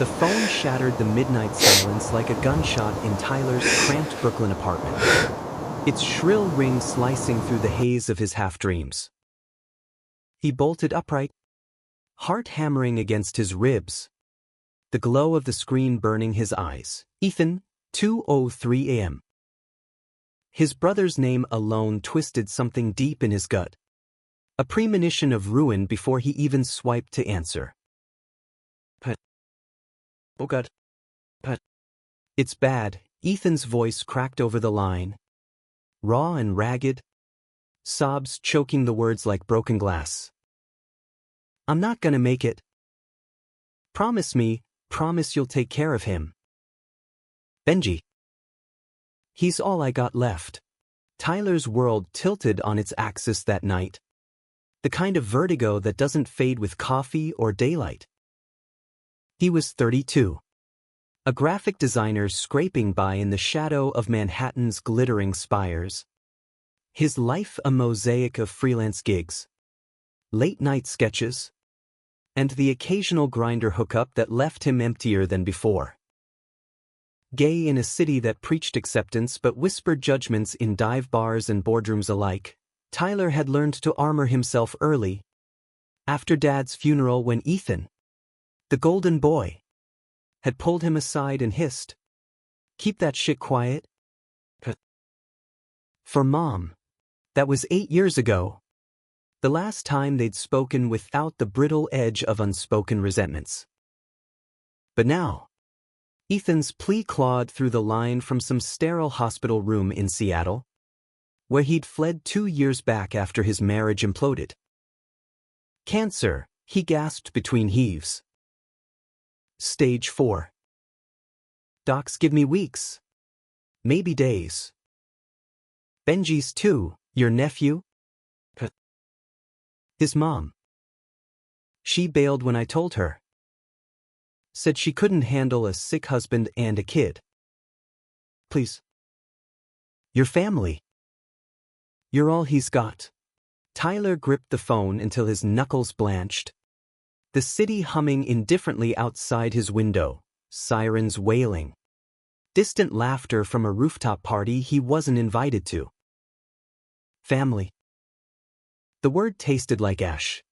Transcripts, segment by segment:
The phone shattered the midnight silence like a gunshot in Tyler's cramped Brooklyn apartment, its shrill ring slicing through the haze of his half-dreams. He bolted upright, heart hammering against his ribs, the glow of the screen burning his eyes. Ethan, 2:03 a.m. His brother's name alone twisted something deep in his gut, a premonition of ruin before he even swiped to answer. But, oh God, but, it's bad. Ethan's voice cracked over the line, raw and ragged, sobs choking the words like broken glass. I'm not gonna make it. Promise me, promise you'll take care of him. Benji. He's all I got left. Tyler's world tilted on its axis that night. The kind of vertigo that doesn't fade with coffee or daylight. He was 32. A graphic designer scraping by in the shadow of Manhattan's glittering spires. His life a mosaic of freelance gigs, late-night sketches, and the occasional grinder hookup that left him emptier than before. Gay in a city that preached acceptance but whispered judgments in dive bars and boardrooms alike, Tyler had learned to armor himself early, after Dad's funeral when Ethan, the golden boy, had pulled him aside and hissed, "Keep that shit quiet." For Mom, that was 8 years ago, the last time they'd spoken without the brittle edge of unspoken resentments. But now, Ethan's plea clawed through the line from some sterile hospital room in Seattle, where he'd fled 2 years back after his marriage imploded. Cancer, he gasped between heaves. Stage 4. Docs give me weeks. Maybe days. Benji's too, your nephew? His mom. She bailed when I told her. Said she couldn't handle a sick husband and a kid. Please. Your family. You're all he's got. Tyler gripped the phone until his knuckles blanched. The city humming indifferently outside his window, sirens wailing. Distant laughter from a rooftop party he wasn't invited to. Family. The word tasted like ash.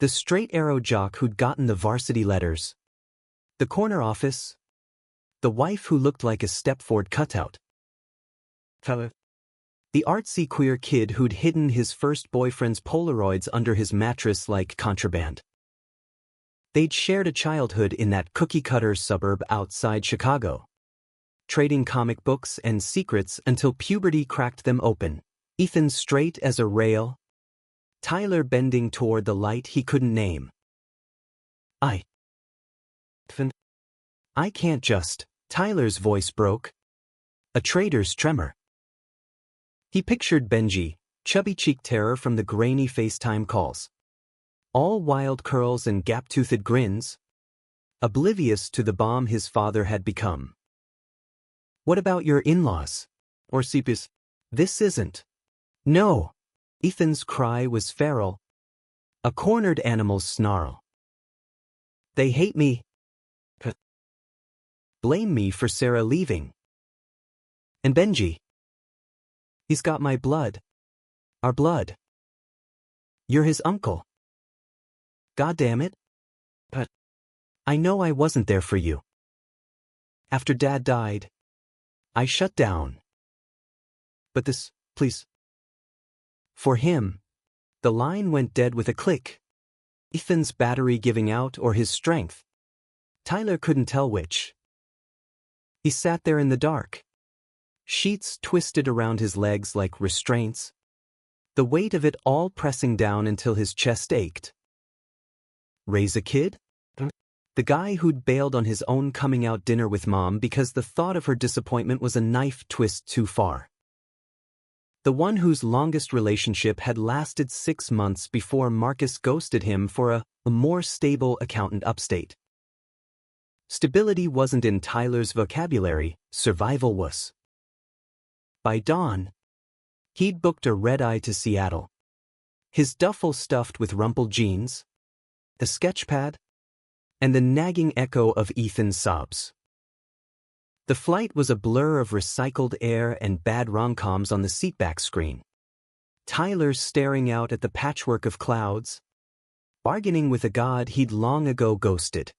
The straight-arrow jock who'd gotten the varsity letters. The corner office. The wife who looked like a Stepford cutout. The artsy queer kid who'd hidden his first boyfriend's Polaroids under his mattress like contraband. They'd shared a childhood in that cookie-cutter suburb outside Chicago, trading comic books and secrets until puberty cracked them open. Ethan straight as a rail, Tyler bending toward the light he couldn't name. I can't just. Tyler's voice broke. A traitor's tremor. He pictured Benji, chubby-cheeked terror from the grainy FaceTime calls. All wild curls and gap-toothed grins, oblivious to the bomb his father had become. What about your in-laws? Or Cephas? This isn't. No. Ethan's cry was feral. A cornered animal's snarl. They hate me. Blame me for Sarah leaving. And Benji. He's got my blood. Our blood. You're his uncle. God damn it. But I know I wasn't there for you. After Dad died, I shut down. But this, please. For him, the line went dead with a click. Ethan's battery giving out or his strength. Tyler couldn't tell which. He sat there in the dark. Sheets twisted around his legs like restraints. The weight of it all pressing down until his chest ached. Raise a kid? The guy who'd bailed on his own coming-out dinner with Mom because the thought of her disappointment was a knife twist too far. The one whose longest relationship had lasted 6 months before Marcus ghosted him for a more stable accountant upstate. Stability wasn't in Tyler's vocabulary, survival was. By dawn, he'd booked a red-eye to Seattle. His duffel stuffed with rumpled jeans, a sketch pad, and the nagging echo of Ethan's sobs. The flight was a blur of recycled air and bad rom-coms on the seatback screen. Tyler staring out at the patchwork of clouds, bargaining with a god he'd long ago ghosted.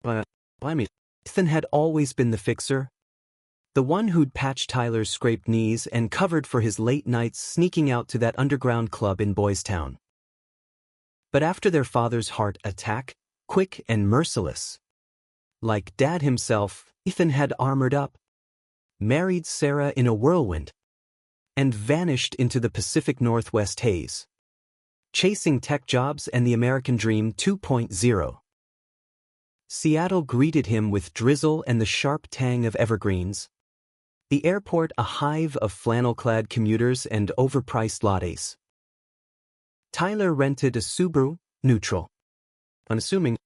But, Ethan had always been the fixer, the one who'd patched Tyler's scraped knees and covered for his late nights sneaking out to that underground club in Boys Town. But after their father's heart attack, quick and merciless, like Dad himself, Ethan had armored up, married Sarah in a whirlwind, and vanished into the Pacific Northwest haze, chasing tech jobs and the American Dream 2.0. Seattle greeted him with drizzle and the sharp tang of evergreens, the airport a hive of flannel-clad commuters and overpriced lattes. Tyler rented a Subaru, neutral, unassuming,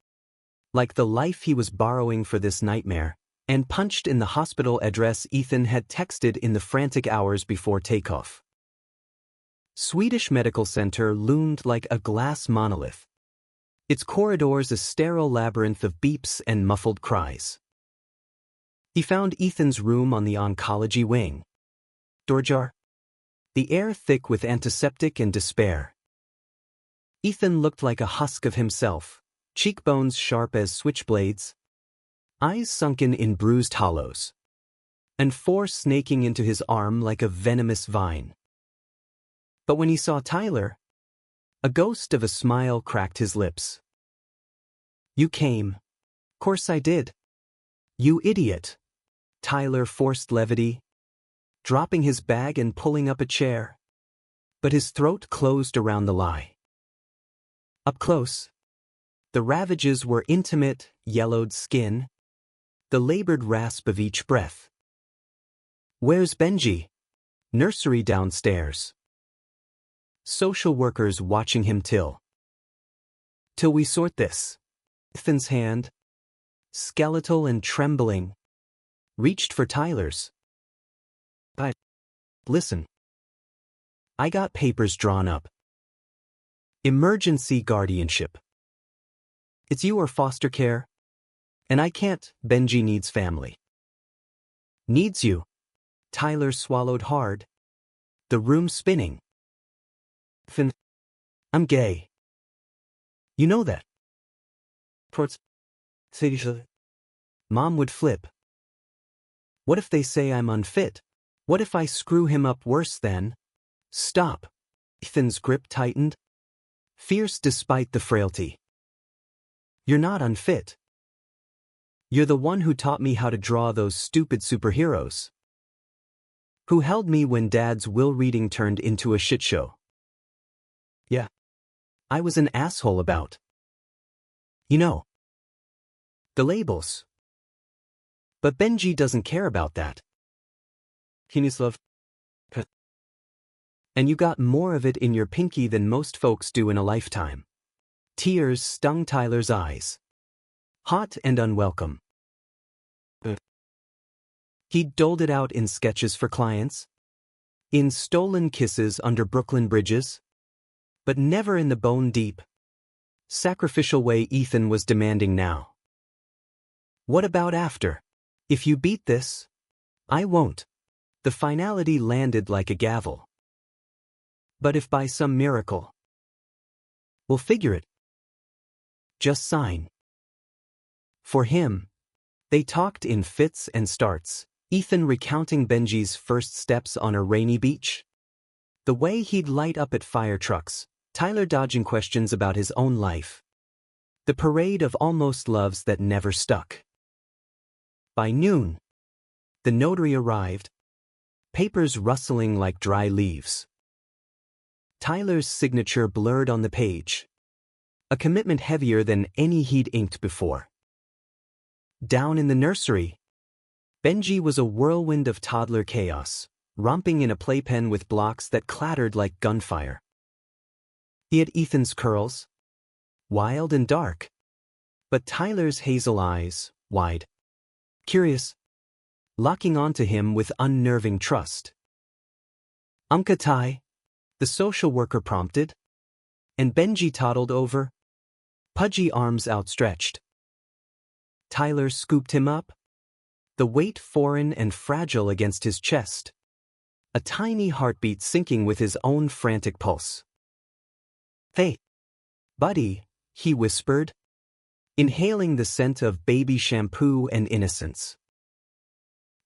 like the life he was borrowing for this nightmare, and punched in the hospital address Ethan had texted in the frantic hours before takeoff. Swedish Medical Center loomed like a glass monolith, its corridors a sterile labyrinth of beeps and muffled cries. He found Ethan's room on the oncology wing. Door jar, the air thick with antiseptic and despair. Ethan looked like a husk of himself, cheekbones sharp as switchblades, eyes sunken in bruised hollows, and force snaking into his arm like a venomous vine. But when he saw Tyler, a ghost of a smile cracked his lips. "You came." "Course I did." "You idiot." Tyler forced levity, dropping his bag and pulling up a chair. But his throat closed around the lie. Up close, the ravages were intimate, yellowed skin, the labored rasp of each breath. "Where's Benji?" "Nursery downstairs." Social workers watching him till we sort this. Ethan's hand, skeletal and trembling, reached for Tyler's. "But, listen. I got papers drawn up. Emergency guardianship. It's you or foster care. And I can't. Benji needs family." "Needs you." Tyler swallowed hard, the room spinning. "Finn, I'm gay. You know that." Mom would flip. "What if they say I'm unfit? What if I screw him up worse than?" "Stop." Ethan's grip tightened, fierce despite the frailty. "You're not unfit. You're the one who taught me how to draw those stupid superheroes. Who held me when Dad's will reading turned into a shit show. Yeah. I was an asshole about. You know. The labels. But Benji doesn't care about that. He needs love. And you got more of it in your pinky than most folks do in a lifetime." Tears stung Tyler's eyes, hot and unwelcome. He doled it out in sketches for clients, in stolen kisses under Brooklyn bridges, but never in the bone-deep, sacrificial way Ethan was demanding now. "What about after? If you beat this, I won't." The finality landed like a gavel. "But if by some miracle, we'll figure it. Just sign." For him, they talked in fits and starts, Ethan recounting Benji's first steps on a rainy beach, the way he'd light up at fire trucks, Tyler dodging questions about his own life, the parade of almost loves that never stuck. By noon, the notary arrived, papers rustling like dry leaves. Tyler's signature blurred on the page, a commitment heavier than any he'd inked before. Down in the nursery, Benji was a whirlwind of toddler chaos, romping in a playpen with blocks that clattered like gunfire. He had Ethan's curls, wild and dark, but Tyler's hazel eyes, wide, curious, locking onto him with unnerving trust. "Ty," the social worker prompted, and Benji toddled over, pudgy arms outstretched. Tyler scooped him up, the weight foreign and fragile against his chest, a tiny heartbeat syncing with his own frantic pulse. "Hey, buddy," he whispered, inhaling the scent of baby shampoo and innocence.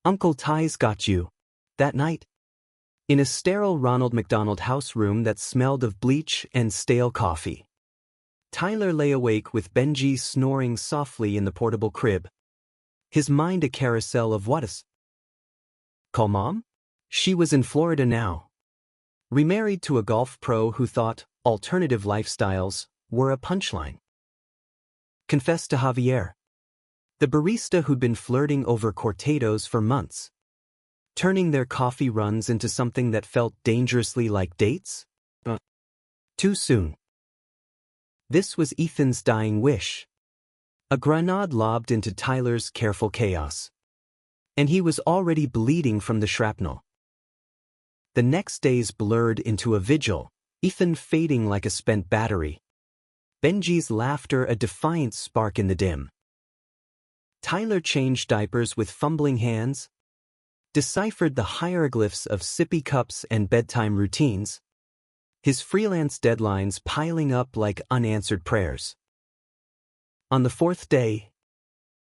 "Uncle Ty's got you." That night, in a sterile Ronald McDonald house room that smelled of bleach and stale coffee, Tyler lay awake with Benji snoring softly in the portable crib, his mind a carousel of what-ifs. Call Mom? She was in Florida now, remarried to a golf pro who thought alternative lifestyles were a punchline. Confess to Javier, the barista who'd been flirting over cortados for months, turning their coffee runs into something that felt dangerously like dates? Too soon. This was Ethan's dying wish. A grenade lobbed into Tyler's careful chaos, and he was already bleeding from the shrapnel. The next days blurred into a vigil, Ethan fading like a spent battery, Benji's laughter a defiant spark in the dim. Tyler changed diapers with fumbling hands, deciphered the hieroglyphs of sippy cups and bedtime routines, his freelance deadlines piling up like unanswered prayers. On the fourth day,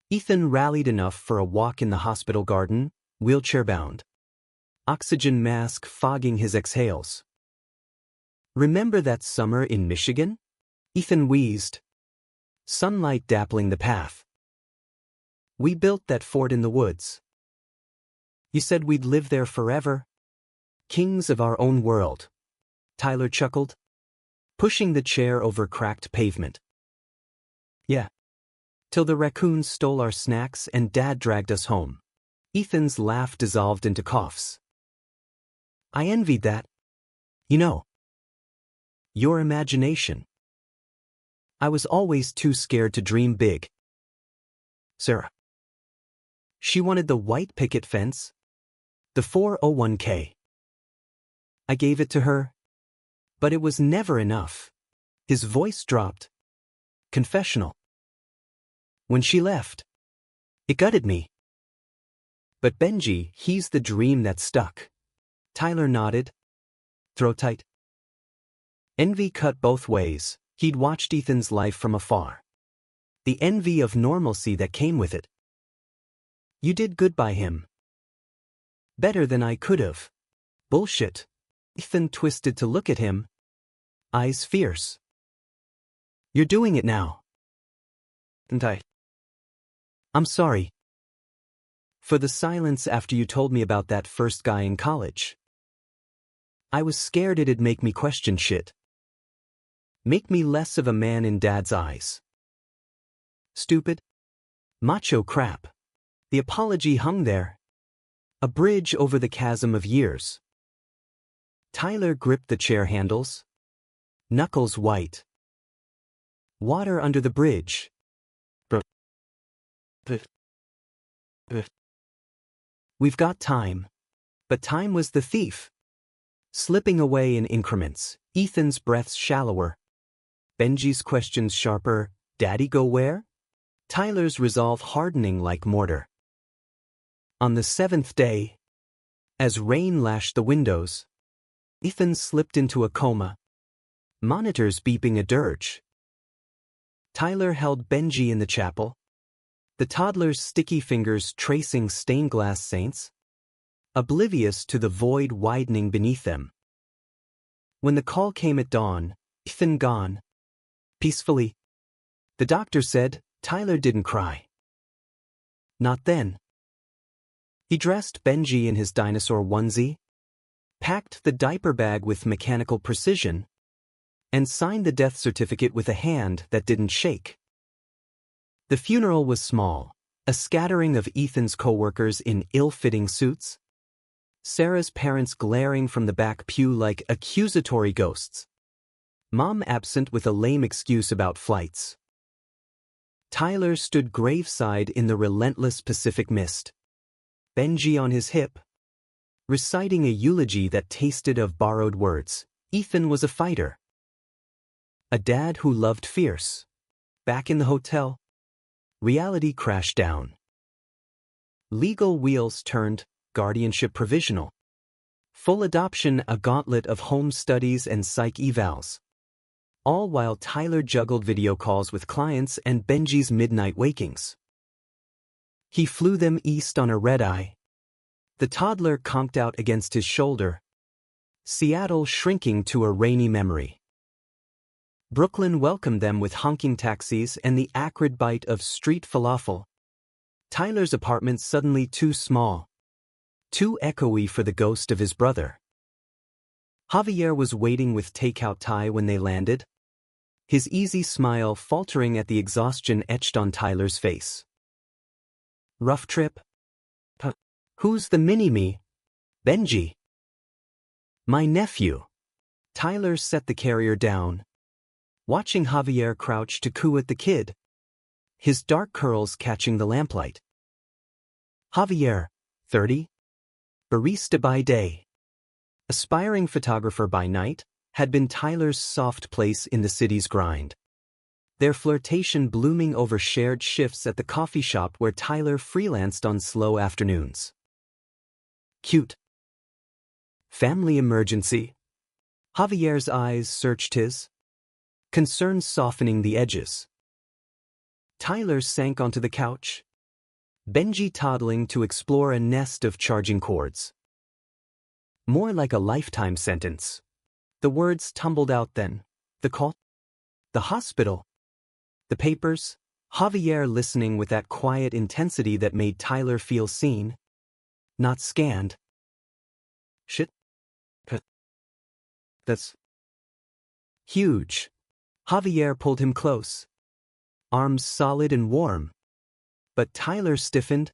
Ethan rallied enough for a walk in the hospital garden, wheelchair-bound, oxygen mask fogging his exhales. "Remember that summer in Michigan?" Ethan wheezed, sunlight dappling the path. "We built that fort in the woods. You said we'd live there forever. Kings of our own world." Tyler chuckled, pushing the chair over cracked pavement. "Yeah. Till the raccoons stole our snacks and Dad dragged us home." Ethan's laugh dissolved into coughs. "I envied that. You know. Your imagination. I was always too scared to dream big." Sarah. She wanted the white picket fence, the 401k. I gave it to her, but it was never enough. His voice dropped. Confessional. When she left, it gutted me. But Benji, he's the dream that stuck. Tyler nodded. Throw tight. Envy cut both ways. He'd watched Ethan's life from afar. The envy of normalcy that came with it. "You did good by him. Better than I could have." "Bullshit." Ethan twisted to look at him, eyes fierce. "You're doing it now." "And I'm sorry. For the silence after you told me about that first guy in college. I was scared it'd make me question shit. Make me less of a man in Dad's eyes. Stupid. Macho crap." The apology hung there, a bridge over the chasm of years. Tyler gripped the chair handles, knuckles white. Water under the bridge. We've got time. But time was the thief. Slipping away in increments, Ethan's breaths shallower. Benji's questions sharper. "Daddy go where?" Tyler's resolve hardening like mortar. On the seventh day, as rain lashed the windows, Ethan slipped into a coma, monitors beeping a dirge. Tyler held Benji in the chapel, the toddler's sticky fingers tracing stained glass saints, oblivious to the void widening beneath them. When the call came at dawn, Ethan gone. Peacefully. The doctor said Tyler didn't cry. Not then. He dressed Benji in his dinosaur onesie, packed the diaper bag with mechanical precision, and signed the death certificate with a hand that didn't shake. The funeral was small, a scattering of Ethan's co-workers in ill-fitting suits, Sarah's parents glaring from the back pew like accusatory ghosts, Mom absent with a lame excuse about flights. Tyler stood graveside in the relentless Pacific mist, Benji on his hip, reciting a eulogy that tasted of borrowed words. Ethan was a fighter. A dad who loved fierce. Back in the hotel, reality crashed down. Legal wheels turned, guardianship provisional. Full adoption, a gauntlet of home studies and psych evals. All while Tyler juggled video calls with clients and Benji's midnight wakings. He flew them east on a red-eye. The toddler conked out against his shoulder. Seattle shrinking to a rainy memory. Brooklyn welcomed them with honking taxis and the acrid bite of street falafel. Tyler's apartment suddenly too small. Too echoey for the ghost of his brother. Javier was waiting with takeout Thai when they landed. His easy smile faltering at the exhaustion etched on Tyler's face. Rough trip? Who's the mini-me? Benji. My nephew. Tyler set the carrier down, watching Javier crouch to coo at the kid, his dark curls catching the lamplight. Javier, 30, barista by day, aspiring photographer by night, had been Tyler's soft place in the city's grind. Their flirtation blooming over shared shifts at the coffee shop where Tyler freelanced on slow afternoons. Cute. Family emergency. Javier's eyes searched his, concern softening the edges. Tyler sank onto the couch, Benji toddling to explore a nest of charging cords. More like a lifetime sentence. The words tumbled out then. The call, the hospital, the papers, Javier listening with that quiet intensity that made Tyler feel seen, not scanned. Shit. That's huge. Javier pulled him close, arms solid and warm. But Tyler stiffened,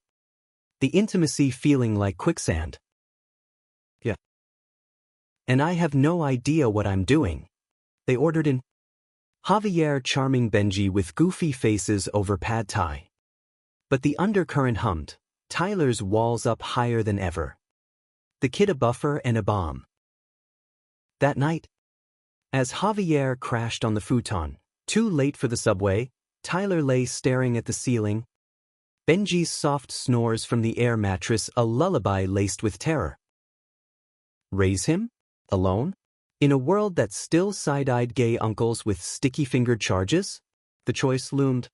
the intimacy feeling like quicksand. Yeah. And I have no idea what I'm doing, they ordered in. Javier charming Benji with goofy faces over pad thai. But the undercurrent hummed, Tyler's walls up higher than ever. The kid a buffer and a bomb. That night, as Javier crashed on the futon, too late for the subway, Tyler lay staring at the ceiling. Benji's soft snores from the air mattress a lullaby laced with terror. Raise him? Alone? In a world that still side-eyed gay uncles with sticky-fingered charges? The choice loomed.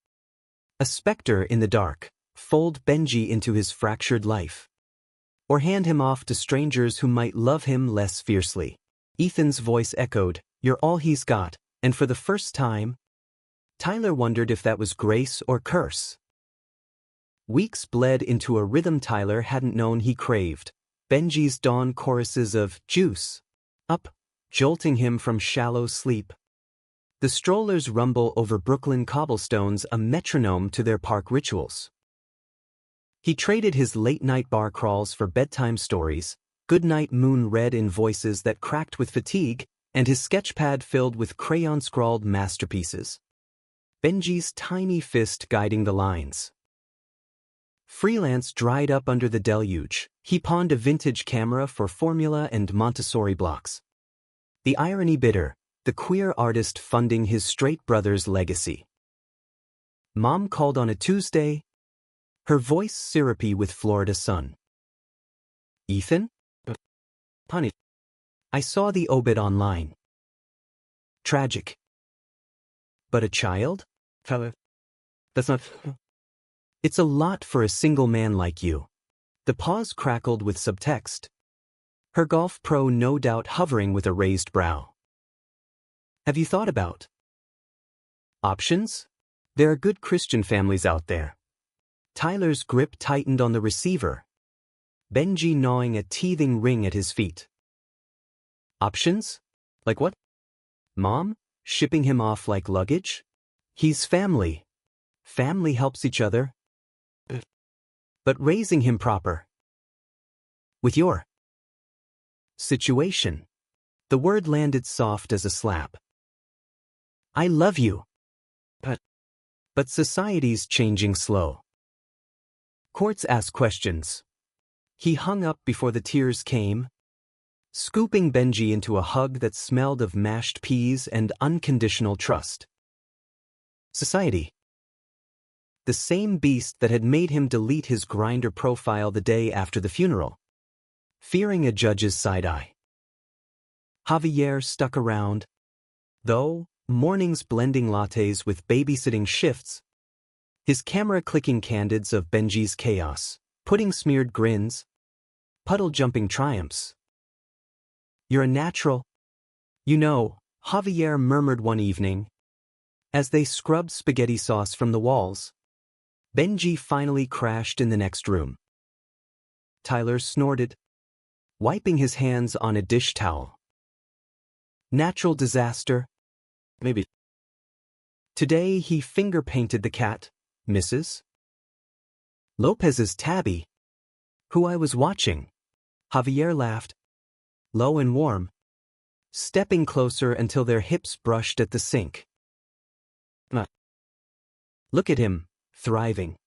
A specter in the dark, fold Benji into his fractured life. Or hand him off to strangers who might love him less fiercely. Ethan's voice echoed, "You're all he's got," and for the first time, Tyler wondered if that was grace or curse. Weeks bled into a rhythm Tyler hadn't known he craved. Benji's dawn choruses of "Juice Up," jolting him from shallow sleep. The strollers rumble over Brooklyn cobblestones, a metronome to their park rituals. He traded his late-night bar crawls for bedtime stories, goodnight moon read in voices that cracked with fatigue, and his sketchpad filled with crayon-scrawled masterpieces. Benji's tiny fist guiding the lines. Freelance dried up under the deluge. He pawned a vintage camera for formula and Montessori blocks. The irony bitter, the queer artist funding his straight brother's legacy. Mom called on a Tuesday, her voice syrupy with Florida sun. Ethan? Honey, I saw the obit online. Tragic. But a child? That's not... It's a lot for a single man like you. The pause crackled with subtext. Her golf pro no doubt hovering with a raised brow. Have you thought about options? There are good Christian families out there. Tyler's grip tightened on the receiver. Benji gnawing a teething ring at his feet. Options? Like what? Mom? Shipping him off like luggage? He's family. Family helps each other. But raising him proper. With your situation. The word landed soft as a slap. I love you. But society's changing slow. Courts ask questions. He hung up before the tears came, scooping Benji into a hug that smelled of mashed peas and unconditional trust. Society. The same beast that had made him delete his Grindr profile the day after the funeral, fearing a judge's side-eye. Javier stuck around, though, mornings blending lattes with babysitting shifts, his camera clicking candids of Benji's chaos, putting smeared grins, puddle-jumping triumphs. "You're a natural. You know," Javier murmured one evening, as they scrubbed spaghetti sauce from the walls. Benji finally crashed in the next room. Tyler snorted, wiping his hands on a dish towel. "Natural disaster? Maybe." Today he finger-painted the cat, Mrs. Lopez's tabby, who I was watching. Javier laughed, low and warm, stepping closer until their hips brushed at the sink. Look at him, thriving.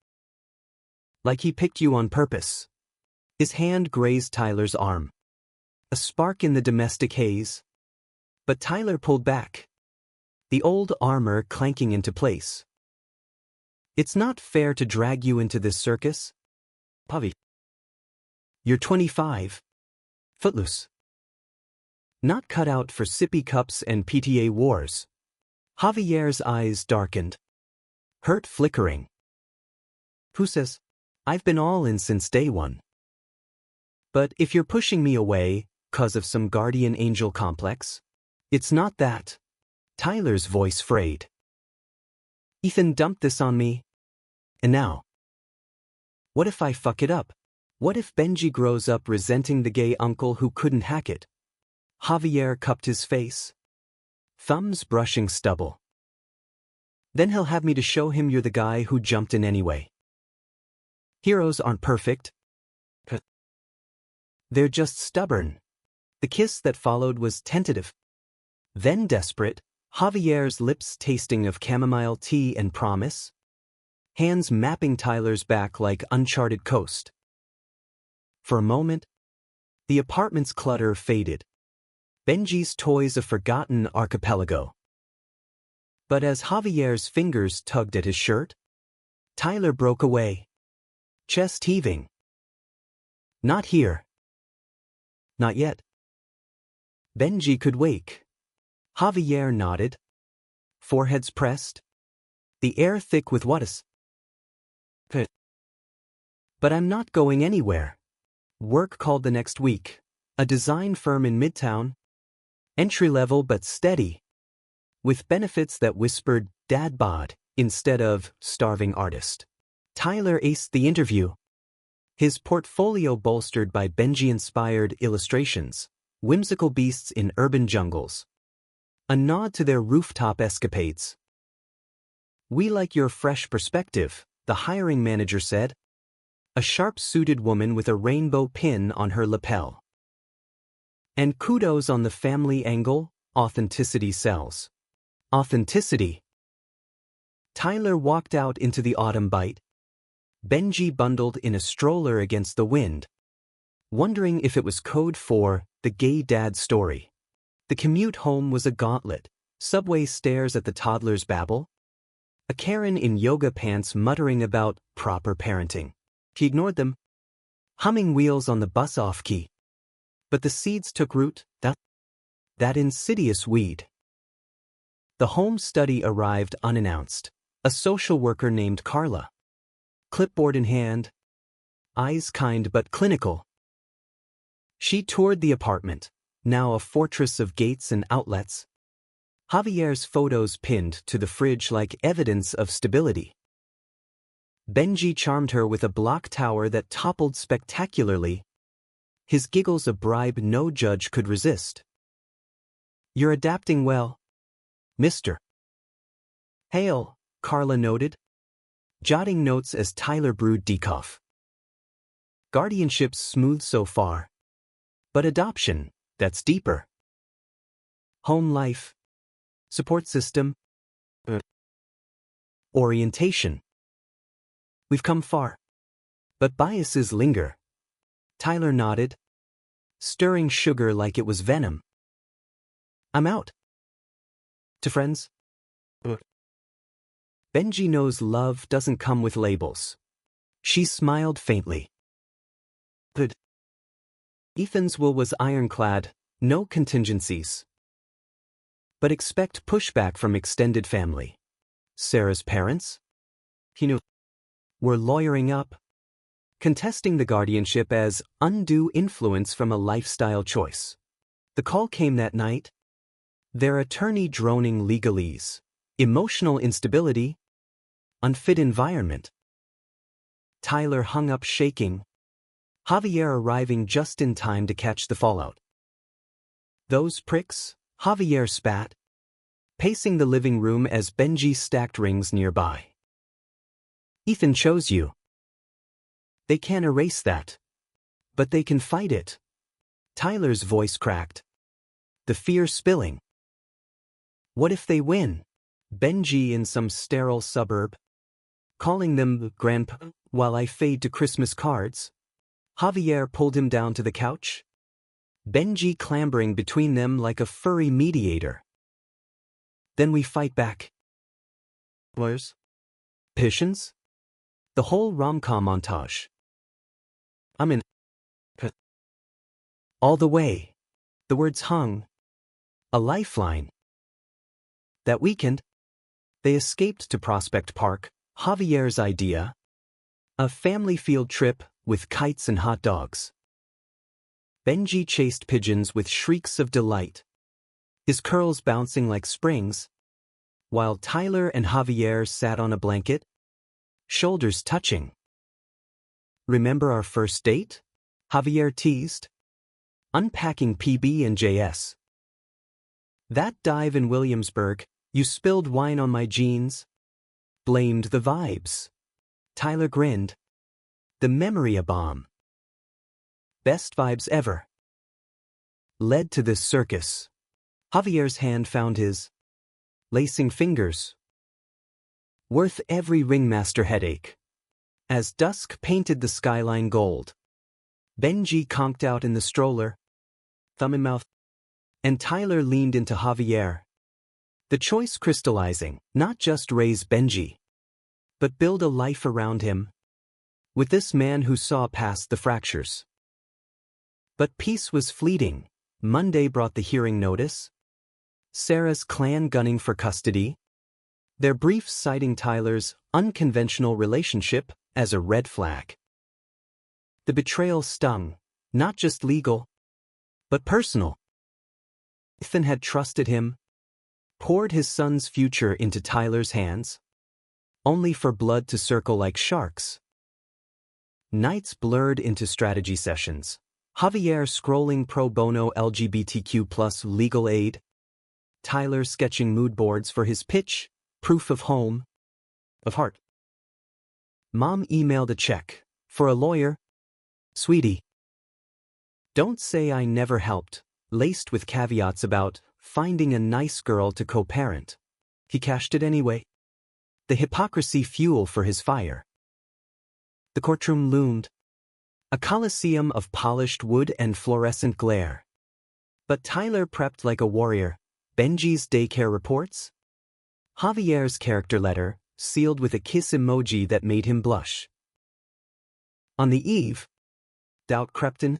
Like he picked you on purpose." His hand grazed Tyler's arm. A spark in the domestic haze. But Tyler pulled back, the old armor clanking into place. "It's not fair to drag you into this circus, Pavi. You're 25. Footloose. Not cut out for sippy cups and PTA wars." Javier's eyes darkened, hurt flickering. "Who says? I've been all in since day one. But if you're pushing me away, 'cause of some guardian angel complex, it's not that." Tyler's voice frayed. "Ethan dumped this on me. And now? What if I fuck it up? What if Benji grows up resenting the gay uncle who couldn't hack it?" Javier cupped his face, thumbs brushing stubble. "Then he'll have me to show him you're the guy who jumped in anyway. Heroes aren't perfect. They're just stubborn." The kiss that followed was tentative, then desperate, Javier's lips tasting of chamomile tea and promise, hands mapping Tyler's back like uncharted coast. For a moment, the apartment's clutter faded, Benji's toys a forgotten archipelago. But as Javier's fingers tugged at his shirt, Tyler broke away, chest heaving. "Not here. Not yet." Benji could wake. Javier nodded, foreheads pressed, the air thick with what's. "But I'm not going anywhere. Work called the next week. A design firm in Midtown. Entry-level but steady. With benefits that whispered dad bod instead of starving artist." Tyler aced the interview, his portfolio bolstered by Benji-inspired illustrations, whimsical beasts in urban jungles. A nod to their rooftop escapades. "We like your fresh perspective," the hiring manager said. A sharp-suited woman with a rainbow pin on her lapel. "And kudos on the family angle, authenticity sells." Authenticity. Tyler walked out into the autumn bite, Benji bundled in a stroller against the wind, wondering if it was code for the gay dad story. The commute home was a gauntlet, subway stairs at the toddler's babble, a Karen in yoga pants muttering about proper parenting. He ignored them, humming wheels on the bus off-key. But the seeds took root, that insidious weed. The home study arrived unannounced, a social worker named Carla. Clipboard in hand, eyes kind but clinical. She toured the apartment, now a fortress of gates and outlets. Javier's photos pinned to the fridge like evidence of stability. Benji charmed her with a block tower that toppled spectacularly, his giggles a bribe no judge could resist. "You're adapting well, Mr. Hale," Carla noted, jotting notes as Tyler brewed decaf. "Guardianship's smooth so far. But adoption, that's deeper. Home life. Support system. Orientation. We've come far. But biases linger." Tyler nodded, stirring sugar like it was venom. "I'm out. To friends?" Benji knows love doesn't come with labels. She smiled faintly. Good. Ethan's will was ironclad, no contingencies. But expect pushback from extended family. Sarah's parents? He knew. Were lawyering up, contesting the guardianship as undue influence from a lifestyle choice. The call came that night. Their attorney droning legalese, emotional instability, unfit environment. Tyler hung up shaking, Javier arriving just in time to catch the fallout. Those pricks, Javier spat, pacing the living room as Benji stacked rings nearby. Ethan chose you. They can't erase that. But they can fight it. Tyler's voice cracked, the fear spilling. What if they win? Benji in some sterile suburb, calling them grandpa while I fade to Christmas cards. Javier pulled him down to the couch, Benji clambering between them like a furry mediator. Then we fight back. Lawyers? Patience? The whole rom-com montage. I'm in. All the way. The words hung. A lifeline. That weekend, they escaped to Prospect Park, Javier's idea. A family field trip with kites and hot dogs. Benji chased pigeons with shrieks of delight, his curls bouncing like springs, while Tyler and Javier sat on a blanket, shoulders touching. Remember our first date? Javier teased, unpacking PB and JS. That dive in Williamsburg, you spilled wine on my jeans. Blamed the vibes. Tyler grinned. The memory a bomb. Best vibes ever. Led to this circus. Javier's hand found his lacing fingers. Worth every ringmaster headache. As dusk painted the skyline gold, Benji conked out in the stroller, thumb in mouth, and Tyler leaned into Javier. The choice crystallizing, not just raise Benji, but build a life around him, with this man who saw past the fractures. But peace was fleeting. Monday brought the hearing notice. Sarah's clan gunning for custody. Their briefs citing Tyler's unconventional relationship as a red flag. The betrayal stung, not just legal, but personal. Ethan had trusted him, poured his son's future into Tyler's hands, only for blood to circle like sharks. Nights blurred into strategy sessions. Javier scrolling pro bono LGBTQ+ legal aid. Tyler sketching mood boards for his pitch, proof of home, of heart. Mom emailed a check, for a lawyer. Sweetie. Don't say I never helped, laced with caveats about finding a nice girl to co-parent. He cashed it anyway. The hypocrisy fuel for his fire. The courtroom loomed. A coliseum of polished wood and fluorescent glare. But Tyler prepped like a warrior. Benji's daycare reports. Javier's character letter, sealed with a kiss emoji that made him blush. On the eve, doubt crept in.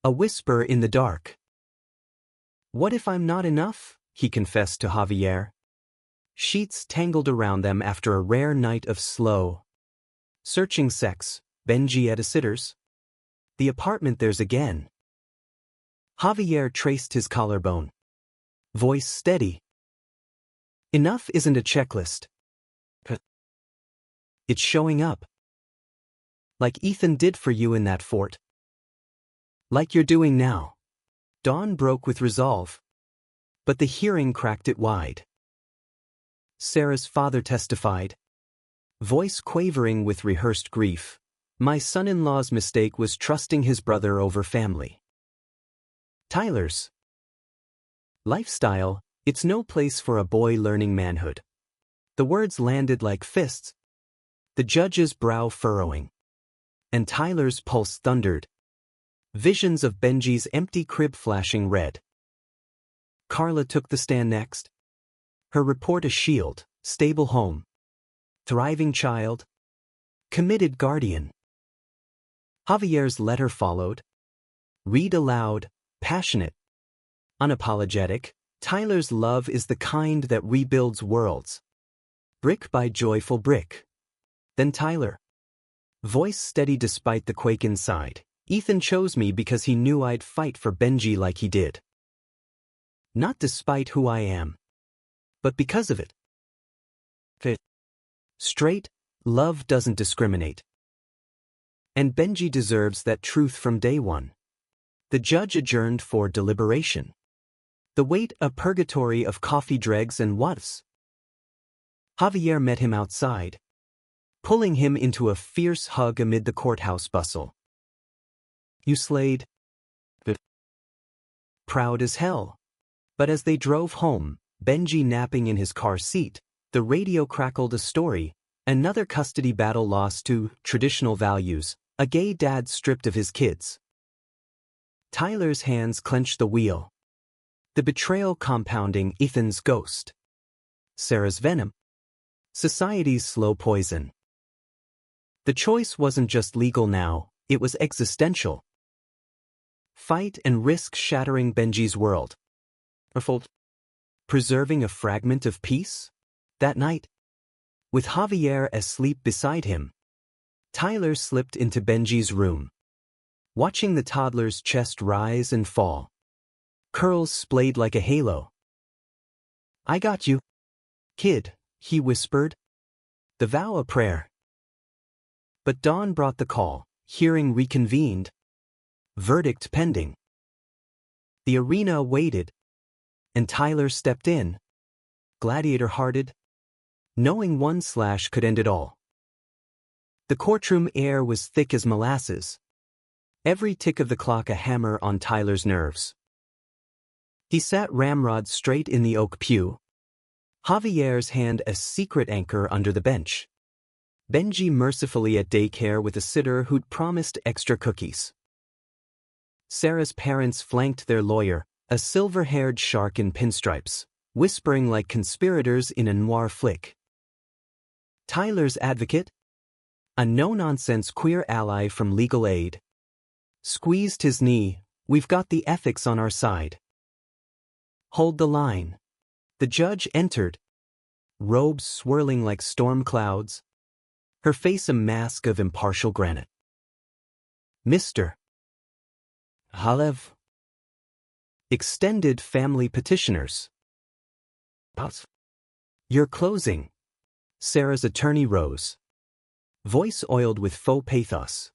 A whisper in the dark. What if I'm not enough? He confessed to Javier. Sheets tangled around them after a rare night of slow, searching sex. Benji at a sitter's. The apartment theirs again. Javier traced his collarbone. Voice steady. Enough isn't a checklist. It's showing up. Like Ethan did for you in that fort. Like you're doing now. Dawn broke with resolve. But the hearing cracked it wide. Sarah's father testified. Voice quavering with rehearsed grief. My son-in-law's mistake was trusting his brother over family. Tyler's lifestyle, it's no place for a boy learning manhood. The words landed like fists. The judge's brow furrowing. And Tyler's pulse thundered. Visions of Benji's empty crib flashing red. Carla took the stand next. Her report a shield, stable home. thriving child, committed guardian. Javier's letter followed. Read aloud, passionate, unapologetic. Tyler's love is the kind that rebuilds worlds. Brick by joyful brick. Then Tyler. Voice steady despite the quake inside. Ethan chose me because he knew I'd fight for Benji like he did. Not despite who I am, but because of it. Straight, love doesn't discriminate. And Benji deserves that truth from day one. The judge adjourned for deliberation. The weight of purgatory of coffee dregs and what's. Javier met him outside, pulling him into a fierce hug amid the courthouse bustle. You slayed. Proud as hell. But as they drove home, Benji napping in his car seat, the radio crackled a story, another custody battle lost to traditional values, a gay dad stripped of his kids. Tyler's hands clenched the wheel. The betrayal compounding Ethan's ghost. Sarah's venom. Society's slow poison. The choice wasn't just legal now, it was existential. Fight and risk shattering Benji's world. Preserving a fragment of peace? That night, with Javier asleep beside him, Tyler slipped into Benji's room, watching the toddler's chest rise and fall. Curls splayed like a halo. I got you, kid, he whispered. The vow a prayer. But dawn brought the call, hearing reconvened. Verdict pending. The arena waited, and Tyler stepped in, gladiator-hearted, knowing one slash could end it all. The courtroom air was thick as molasses, every tick of the clock a hammer on Tyler's nerves. He sat ramrod straight in the oak pew, Javier's hand a secret anchor under the bench. Benji mercifully at daycare with a sitter who'd promised extra cookies. Sarah's parents flanked their lawyer, a silver-haired shark in pinstripes, whispering like conspirators in a noir flick. Tyler's advocate, a no-nonsense queer ally from legal aid, squeezed his knee. We've got the ethics on our side. Hold the line. The judge entered, robes swirling like storm clouds, her face a mask of impartial granite. Mr. Halev. Extended family petitioners. You're closing. Sarah's attorney rose, voice oiled with faux pathos.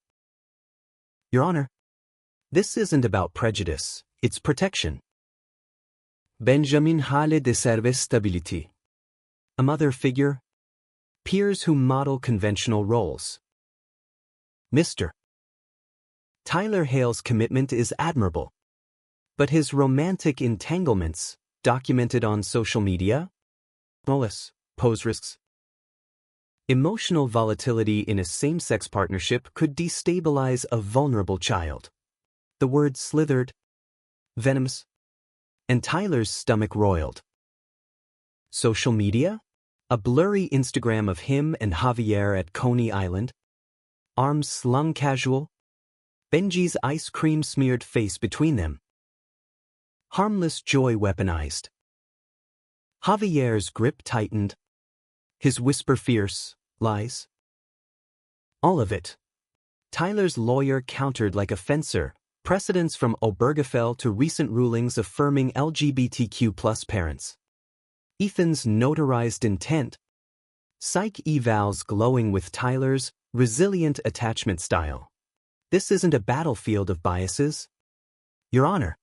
Your Honor, this isn't about prejudice, it's protection. Benjamin Hale deserve stability. A mother figure, peers who model conventional roles. Mr. Tyler Hale's commitment is admirable, but his romantic entanglements, documented on social media, pose risks. Emotional volatility in a same-sex partnership could destabilize a vulnerable child. The word slithered, venomous, and Tyler's stomach roiled. Social media? A blurry Instagram of him and Javier at Coney Island. Arms slung casual. Benji's ice cream-smeared face between them. Harmless joy weaponized. Javier's grip tightened. His whisper fierce. Lies. All of it. Tyler's lawyer countered like a fencer, precedents from Obergefell to recent rulings affirming LGBTQ+ parents. Ethan's notarized intent. Psych evals glowing with Tyler's resilient attachment style. This isn't a battlefield of biases. Your Honor.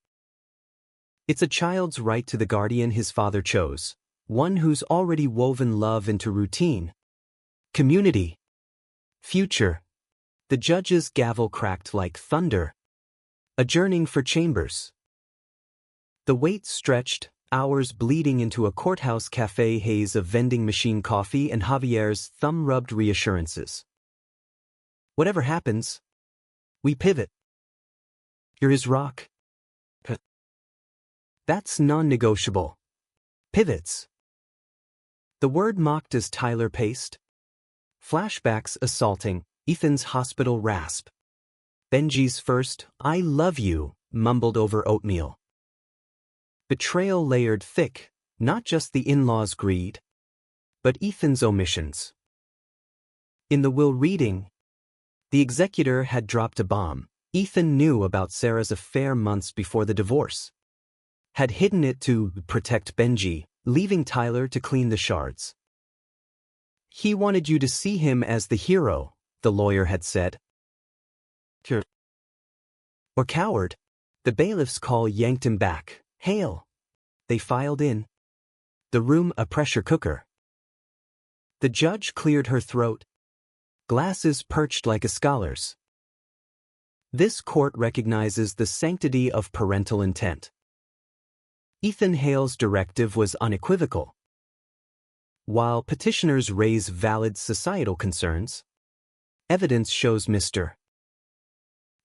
It's a child's right to the guardian his father chose, one who's already woven love into routine. Community. Future. The judge's gavel cracked like thunder. Adjourning for chambers. The wait stretched, hours bleeding into a courthouse cafe haze of vending machine coffee and Javier's thumb-rubbed reassurances. Whatever happens, we pivot. You're his rock. That's non-negotiable. Pivots. The word mocked as Tyler paced. Flashbacks assaulting, Ethan's hospital rasp. Benji's first, "I love you," mumbled over oatmeal. Betrayal layered thick, not just the in-laws' greed, but Ethan's omissions. In the will reading, the executor had dropped a bomb. Ethan knew about Sarah's affair months before the divorce. Had hidden it to protect Benji, leaving Tyler to clean the shards. "He wanted you to see him as the hero," the lawyer had said. Or coward. The bailiff's call yanked him back. "Hail." They filed in. The room a pressure cooker. The judge cleared her throat. Glasses perched like a scholar's. This court recognizes the sanctity of parental intent. Ethan Hale's directive was unequivocal. While petitioners raise valid societal concerns, evidence shows Mr.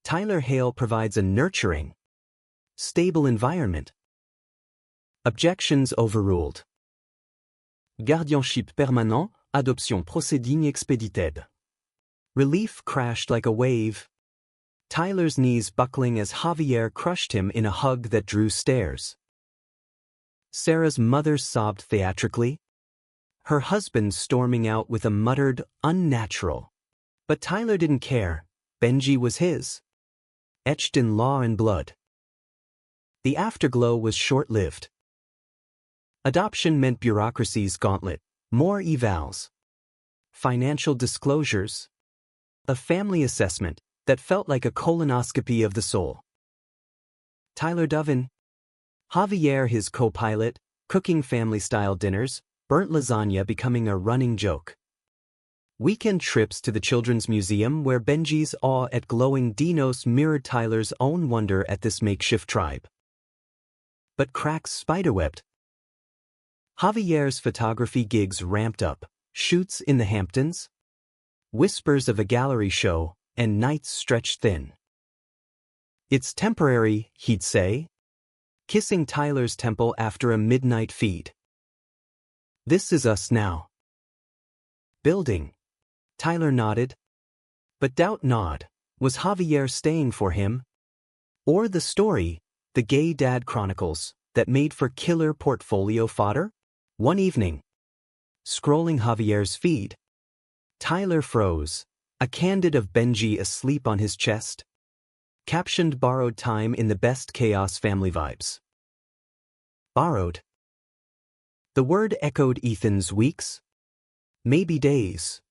Tyler Hale provides a nurturing, stable environment. Objections overruled. Guardianship permanent, adoption proceeding expedited. Relief crashed like a wave. Tyler's knees buckling as Javier crushed him in a hug that drew stares. Sarah's mother sobbed theatrically. Her husband storming out with a muttered, "Unnatural." But Tyler didn't care. Benji was his. Etched in law and blood. The afterglow was short-lived. Adoption meant bureaucracy's gauntlet, more evals, financial disclosures, a family assessment that felt like a colonoscopy of the soul. Tyler Dovin, Javier his co-pilot, cooking family-style dinners, burnt lasagna becoming a running joke. Weekend trips to the Children's Museum where Benji's awe at glowing dinos mirrored Tyler's own wonder at this makeshift tribe. But cracks spiderwebbed. Javier's photography gigs ramped up, shoots in the Hamptons, whispers of a gallery show, and nights stretched thin. "It's temporary," he'd say, kissing Tyler's temple after a midnight feed. "This is us now." Building. Tyler nodded. But doubt gnawed. Was Javier staying for him? Or the story, the Gay Dad Chronicles, that made for killer portfolio fodder? One evening, scrolling Javier's feed, Tyler froze, a candid of Benji asleep on his chest. Captioned "Borrowed time in the best chaos family vibes." Borrowed. The word echoed Ethan's weeks, maybe days.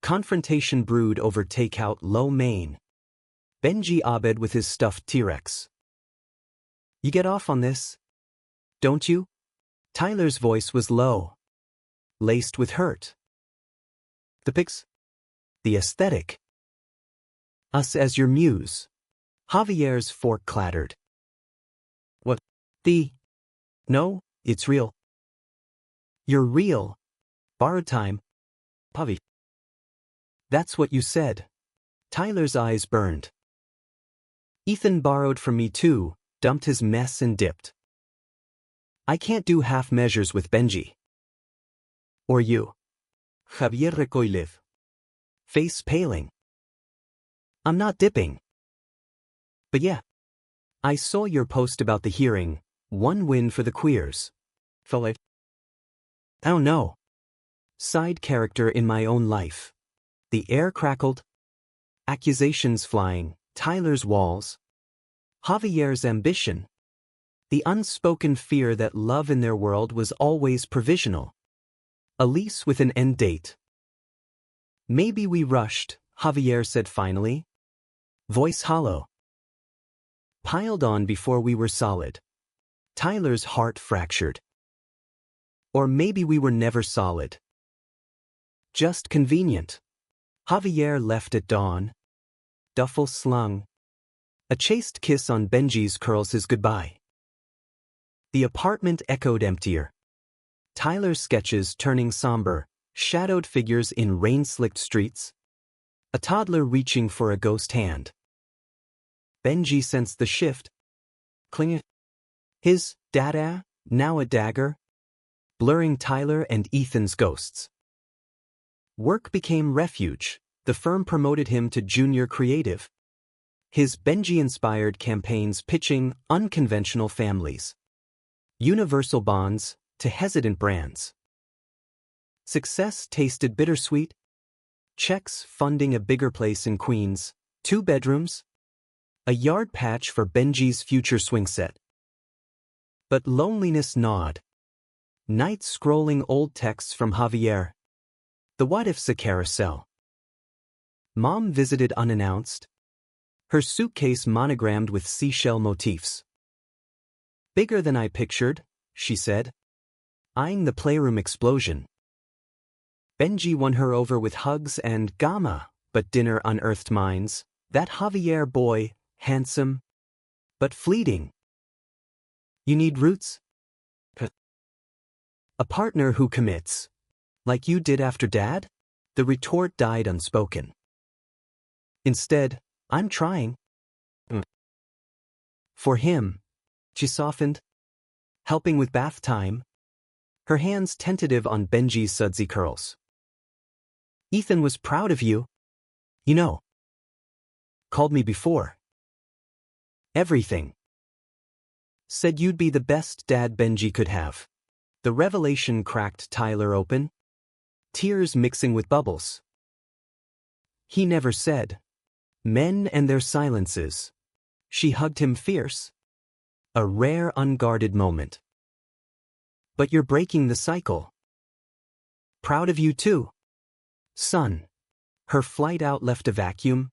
Confrontation brewed over takeout lo mein. Benji Abed with his stuffed T-Rex. "You get off on this, don't you?" Tyler's voice was low, laced with hurt. "The pics? The aesthetic? Us as your muse?" Javier's fork clattered. "What? The? No, it's real." "You're real. Borrowed time. Pavi." "That's what you said." Tyler's eyes burned. "Ethan borrowed from me too, dumped his mess and dipped. I can't do half measures with Benji. Or you." Javier recoiled, face paling. "I'm not dipping. But yeah, I saw your post about the hearing, one win for the queers. Felt like, I don't know. Side character in my own life." The air crackled. Accusations flying, Tyler's walls. Javier's ambition. The unspoken fear that love in their world was always provisional. A lease with an end date. "Maybe we rushed," Javier said finally. Voice hollow. "Piled on before we were solid." Tyler's heart fractured. "Or maybe we were never solid. Just convenient." Javier left at dawn. Duffel slung. A chaste kiss on Benji's curls his goodbye. The apartment echoed emptier. Tyler's sketches turning somber, shadowed figures in rain-slicked streets. A toddler reaching for a ghost hand. Benji sensed the shift. Clinging. His dada, now a dagger. Blurring Tyler and Ethan's ghosts. Work became refuge. The firm promoted him to junior creative. His Benji-inspired campaigns pitching unconventional families, universal bonds to hesitant brands. Success tasted bittersweet. Checks funding a bigger place in Queens, 2 bedrooms, a yard patch for Benji's future swing set. But loneliness gnawed. Nights scrolling old texts from Javier. The what-ifs a carousel. Mom visited unannounced. Her suitcase monogrammed with seashell motifs. Bigger than I pictured, she said, eyeing the playroom explosion. Benji won her over with hugs and gama, but dinner unearthed minds. That Javier boy, handsome, but fleeting. You need roots? A partner who commits. Like you did after Dad? The retort died unspoken. Instead, I'm trying. For him, she softened, helping with bath time, her hands tentative on Benji's sudsy curls. Ethan was proud of you. You know. Called me before. Everything. Said you'd be the best dad Benji could have. The revelation cracked Tyler open, tears mixing with bubbles. He never said. Men and their silences. She hugged him fierce. A rare unguarded moment. But you're breaking the cycle. Proud of you too. Son. Her flight out left a vacuum,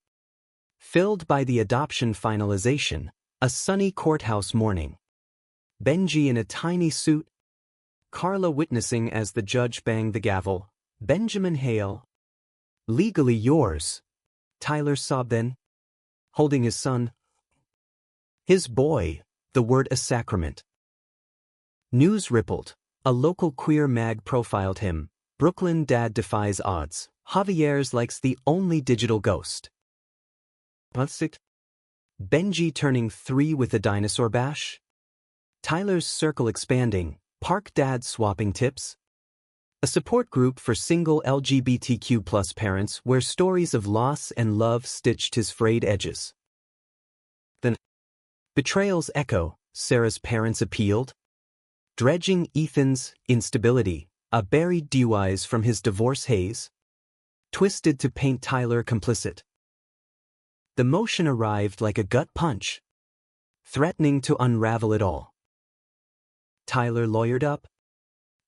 filled by the adoption finalization, a sunny courthouse morning. Benji in a tiny suit, Carla witnessing as the judge banged the gavel, Benjamin Hale. Legally yours, Tyler sobbed then, holding his son. His boy, the word a sacrament. News rippled. A local queer mag profiled him. Brooklyn dad defies odds. Javier's likes the only digital ghost. Benji turning 3 with a dinosaur bash. Tyler's circle expanding. Park dad swapping tips. A support group for single LGBTQ+ parents where stories of loss and love stitched his frayed edges. Then, betrayals echo. Sarah's parents appealed. Dredging Ethan's instability, a buried DUIs from his divorce haze. Twisted to paint Tyler complicit. The motion arrived like a gut punch, threatening to unravel it all. Tyler lawyered up.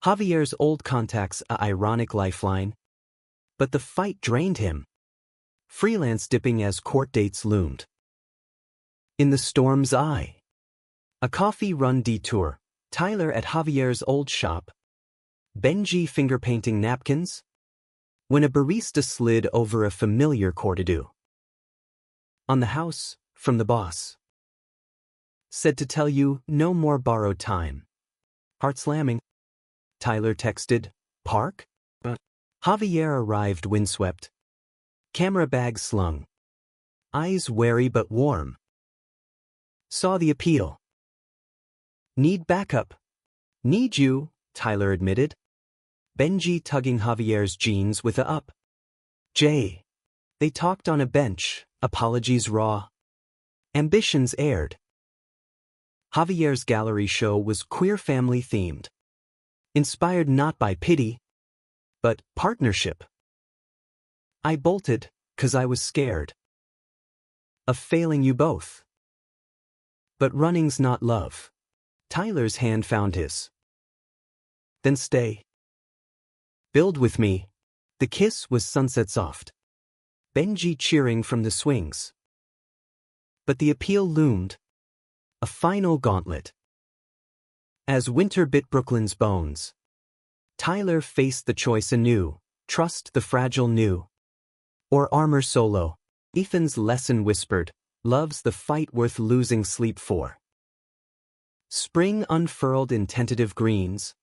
Javier's old contacts a ironic lifeline. But the fight drained him. Freelance dipping as court dates loomed. In the storm's eye. A coffee run detour. Tyler at Javier's old shop. Benji finger-painting napkins. When a barista slid over a familiar court-ado. On the house, from the boss. Said to tell you, no more borrowed time. Heart slamming. Tyler texted, Park? Javier arrived windswept. Camera bag slung. Eyes wary but warm. Saw the appeal. Need backup. Need you, Tyler admitted. Benji tugging Javier's jeans with a up. Jay. They talked on a bench, apologies raw. Ambitions aired. Javier's gallery show was queer family themed. Inspired not by pity, but partnership. I bolted, 'cause I was scared. Of failing you both. But running's not love. Tyler's hand found his. Then stay. Build with me. The kiss was sunset soft. Benji cheering from the swings. But the appeal loomed. A final gauntlet. As winter bit Brooklyn's bones, Tyler faced the choice anew. Trust the fragile new. Or armor solo. Ethan's lesson whispered. Love's the fight worth losing sleep for. Spring unfurled in tentative greens.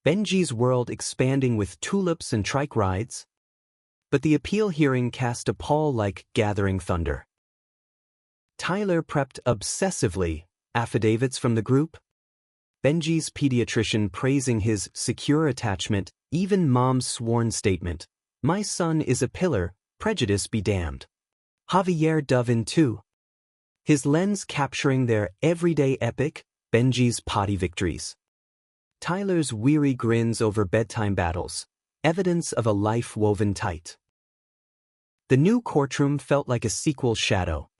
Benji's world expanding with tulips and trike rides. But the appeal hearing cast a pall like gathering thunder. Tyler prepped obsessively, affidavits from the group. Benji's pediatrician praising his secure attachment, even mom's sworn statement. My son is a pillar, prejudice be damned. Javier dove in too. His lens capturing their everyday epic, Benji's potty victories. Tyler's weary grins over bedtime battles, evidence of a life woven tight. The new courtroom felt like a sequel shadow.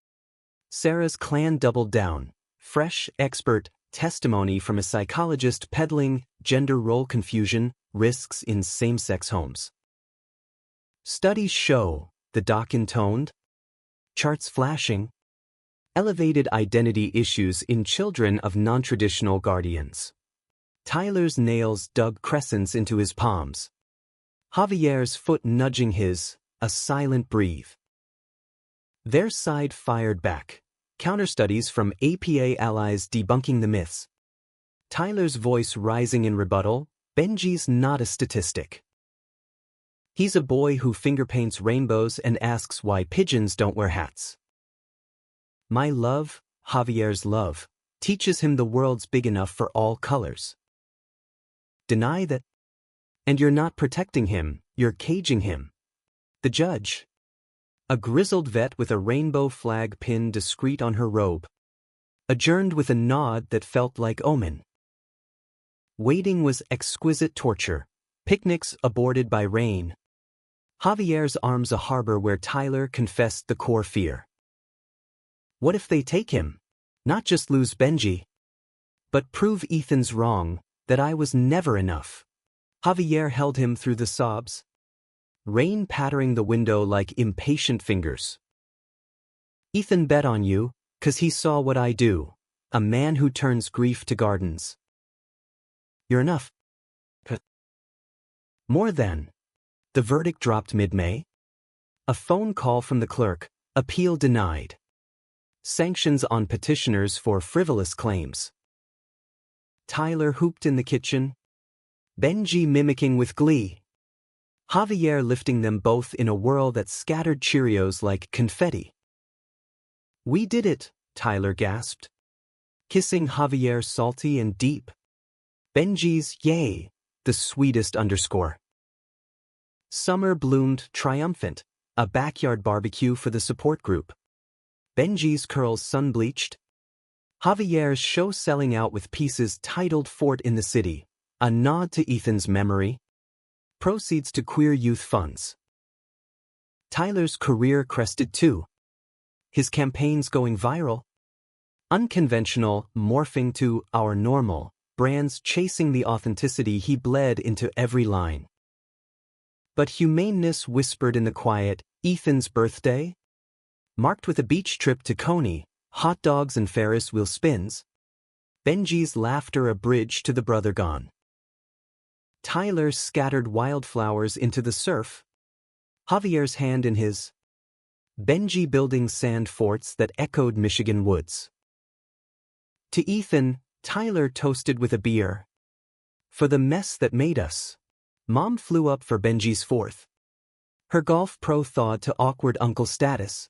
Sarah's clan doubled down, fresh, expert testimony from a psychologist peddling gender role confusion, risks in same-sex homes. Studies show, the doc intoned, charts flashing, elevated identity issues in children of non-traditional guardians. Tyler's nails dug crescents into his palms. Javier's foot nudging his, a silent breathe. Their side fired back, counterstudies from APA allies debunking the myths. Tyler's voice rising in rebuttal, Benji's not a statistic. He's a boy who finger-paints rainbows and asks why pigeons don't wear hats. My love, Javier's love, teaches him the world's big enough for all colors. Deny that. And you're not protecting him, you're caging him. The judge. A grizzled vet with a rainbow flag pinned discreet on her robe. Adjourned with a nod that felt like omen. Waiting was exquisite torture. Picnics aborted by rain. Javier's arms a harbor where Tyler confessed the core fear. What if they take him? Not just lose Benji, but prove Ethan's wrong, that I was never enough. Javier held him through the sobs. Rain pattering the window like impatient fingers. Ethan bet on you, 'cause he saw what I do. A man who turns grief to gardens. You're enough. More than. The verdict dropped mid-May. A phone call from the clerk, appeal denied. Sanctions on petitioners for frivolous claims. Tyler hooped in the kitchen. Benji mimicking with glee. Javier lifting them both in a whirl that scattered Cheerios like confetti. We did it, Tyler gasped. Kissing Javier salty and deep. Benji's yay, the sweetest underscore. Summer bloomed triumphant, a backyard barbecue for the support group. Benji's curls sun-bleached. Javier's show selling out with pieces titled Fort in the City, a nod to Ethan's memory. Proceeds to queer youth funds. Tyler's career crested too. His campaigns going viral. Unconventional, morphing to our normal, brands chasing the authenticity he bled into every line. But humaneness whispered in the quiet, Ethan's birthday? Marked with a beach trip to Coney, hot dogs and Ferris wheel spins. Benji's laughter a bridge to the brother gone. Tyler scattered wildflowers into the surf. Javier's hand in his. Benji building sand forts that echoed Michigan woods. To Ethan, Tyler toasted with a beer. For the mess that made us. Mom flew up for Benji's fourth. Her golf pro thawed to awkward uncle status.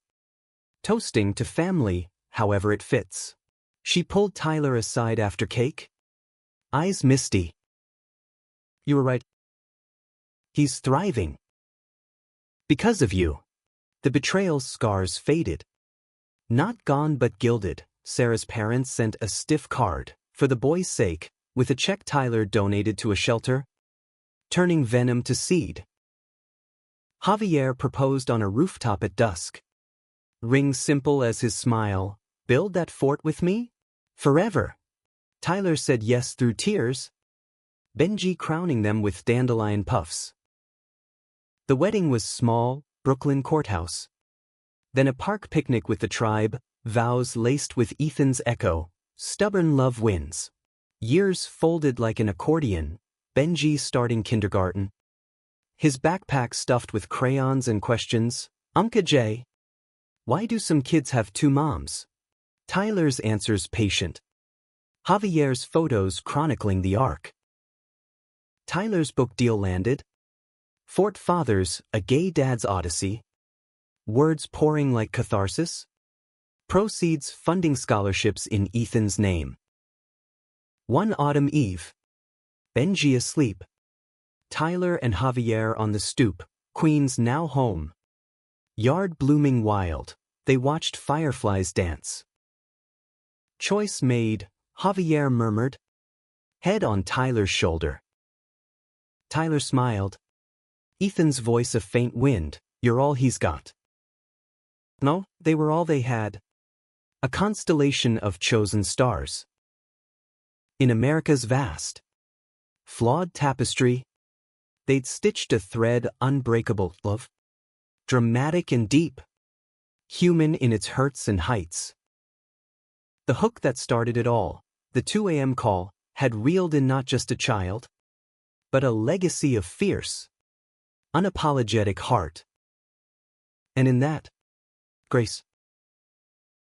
Toasting to family, however it fits. She pulled Tyler aside after cake. Eyes misty. You were right. He's thriving. Because of you. The betrayal's scars faded. Not gone but gilded, Sarah's parents sent a stiff card, for the boy's sake, with a check Tyler donated to a shelter. Turning venom to seed. Javier proposed on a rooftop at dusk. Ring simple as his smile, build that fort with me? Forever. Tyler said yes through tears. Benji crowning them with dandelion puffs. The wedding was small, Brooklyn courthouse. Then a park picnic with the tribe, vows laced with Ethan's echo, stubborn love wins. Years folded like an accordion. Benji starting kindergarten. His backpack stuffed with crayons and questions. Uncle J. Why do some kids have two moms? Tyler's answers patient. Javier's photos chronicling the arc. Tyler's book deal landed. Fort Fathers, a gay dad's odyssey. Words pouring like catharsis. Proceeds funding scholarships in Ethan's name. One autumn eve. Benji asleep. Tyler and Javier on the stoop, Queens now home. Yard blooming wild, they watched fireflies dance. Choice made, Javier murmured. Head on Tyler's shoulder. Tyler smiled. Ethan's voice a faint wind, you're all he's got. No, they were all they had. A constellation of chosen stars. In America's vast, flawed tapestry, they'd stitched a thread unbreakable love. Dramatic and deep. Human in its hurts and heights. The hook that started it all, the 2 a.m. call, had reeled in not just a child, but a legacy of fierce, unapologetic heart. And in that, grace.